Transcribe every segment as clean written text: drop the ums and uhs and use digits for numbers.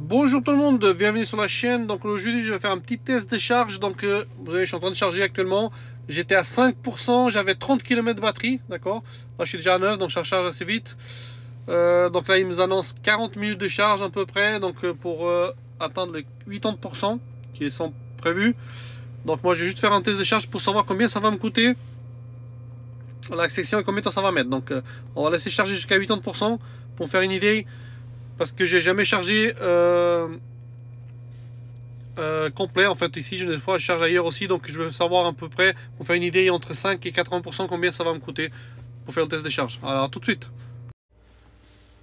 Bonjour tout le monde, bienvenue sur la chaîne. Donc aujourd'hui je vais faire un petit test de charge. Donc vous voyez, je suis en train de charger actuellement. J'étais à 5%, j'avais 30 km de batterie, d'accord. Là je suis déjà à 9, donc ça charge assez vite. Donc là il nous annonce 40 minutes de charge à peu près, donc pour atteindre les 80% qui sont prévus. Donc moi je vais juste faire un test de charge pour savoir combien ça va me coûter la section et combien de temps ça va mettre. Donc on va laisser charger jusqu'à 80% pour faire une idée, parce que j'ai jamais chargé complet en fait. Ici des fois je charge ailleurs aussi, donc je veux savoir à peu près pour faire une idée entre 5 et 80% combien ça va me coûter pour faire le test de charge. Alors tout de suite.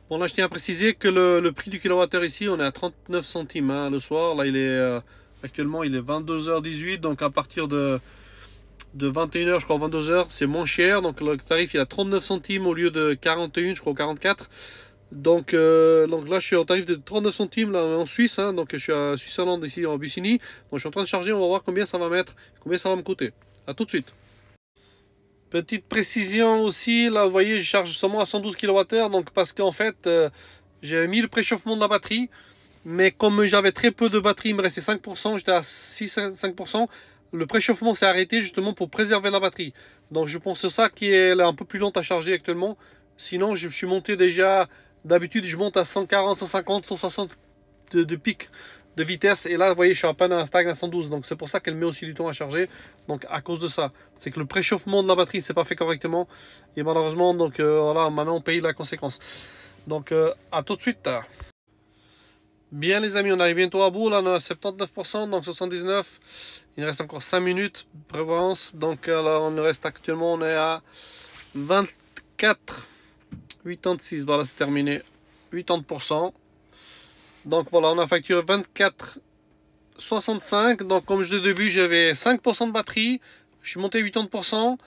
Bon, là je tiens à préciser que le prix du kilowattheure ici on est à 39 centimes hein, le soir. Là il est actuellement il est 22h18, donc à partir de 21h je crois 22h c'est moins cher, donc le tarif il est à 39 centimes au lieu de 41 je crois 44. Donc là je suis en tarif de 39 centimes là en Suisse hein, donc je suis à Suisse-Hollande ici en Bussigny. Donc je suis en train de charger, on va voir combien ça va mettre, combien ça va me coûter. A tout de suite. Petite précision aussi, là vous voyez je charge seulement à 112 kWh, donc parce qu'en fait j'ai mis le préchauffement de la batterie, mais comme j'avais très peu de batterie, il me restait 5%, j'étais à 5%, le préchauffement s'est arrêté justement pour préserver la batterie. Donc je pense que c'est ça qui est un peu plus lente à charger actuellement. Sinon je suis monté déjà, d'habitude je monte à 140, 150, 160 de pic de vitesse, et là vous voyez je suis à peine à un stag à 112, donc c'est pour ça qu'elle met aussi du temps à charger. Donc à cause de ça, c'est que le préchauffement de la batterie c'est pas fait correctement, et malheureusement donc voilà, maintenant on paye la conséquence. Donc à tout de suite. Bien les amis, on arrive bientôt à bout, là on a 79%, donc 79, il reste encore 5 minutes de prévoyance. Donc là on reste actuellement, on est à 24, 86, voilà c'est terminé, 80%. Donc voilà, on a facturé 24,65. Donc comme je disais au début, j'avais 5% de batterie, je suis monté à 80%,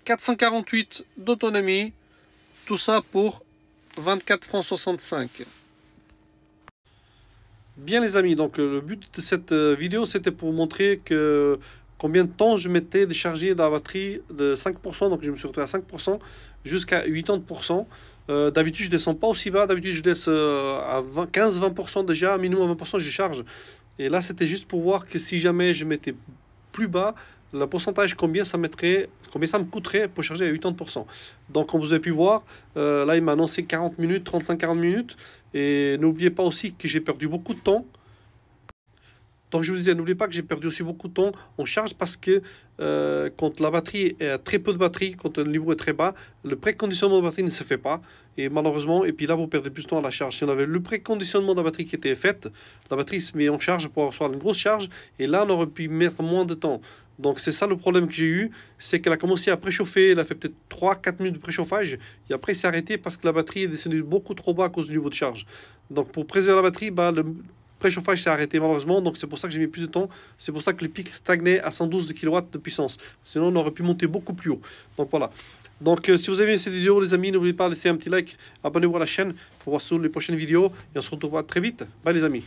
448 d'autonomie, tout ça pour 24 francs 65. Bien les amis, donc le but de cette vidéo c'était pour montrer que combien de temps je mettais de charger la batterie de 5%, donc je me suis retrouvé à 5% jusqu'à 80%. D'habitude je descends pas aussi bas, d'habitude je descends à 15-20% déjà, minimum 20% je charge. Et là c'était juste pour voir que si jamais je mettais plus bas, le pourcentage combien ça mettrait, combien ça me coûterait pour charger à 80%. Donc comme vous avez pu voir, là il m'a annoncé 40 minutes, 35-40 minutes. Et n'oubliez pas aussi que j'ai perdu beaucoup de temps. Donc je vous disais, n'oubliez pas que j'ai perdu aussi beaucoup de temps en charge, parce que quand la batterie est très peu de batterie, quand le niveau est très bas, le préconditionnement de batterie ne se fait pas. Et malheureusement, et puis là vous perdez plus de temps à la charge. Si on avait le préconditionnement de la batterie qui était fait, la batterie se met en charge pour avoir une grosse charge, et là on aurait pu mettre moins de temps. Donc c'est ça le problème que j'ai eu, c'est qu'elle a commencé à préchauffer, elle a fait peut-être 3-4 minutes de préchauffage, et après c'est arrêté parce que la batterie est descendue beaucoup trop bas à cause du niveau de charge. Donc pour préserver la batterie, le préchauffage s'est arrêté malheureusement, donc c'est pour ça que j'ai mis plus de temps, c'est pour ça que le pic stagnait à 112 kW de puissance, sinon on aurait pu monter beaucoup plus haut. Donc voilà. Donc si vous avez aimé cette vidéo les amis, n'oubliez pas de laisser un petit like, abonnez-vous à la chaîne pour voir sur les prochaines vidéos, et on se retrouvera très vite. Bye les amis.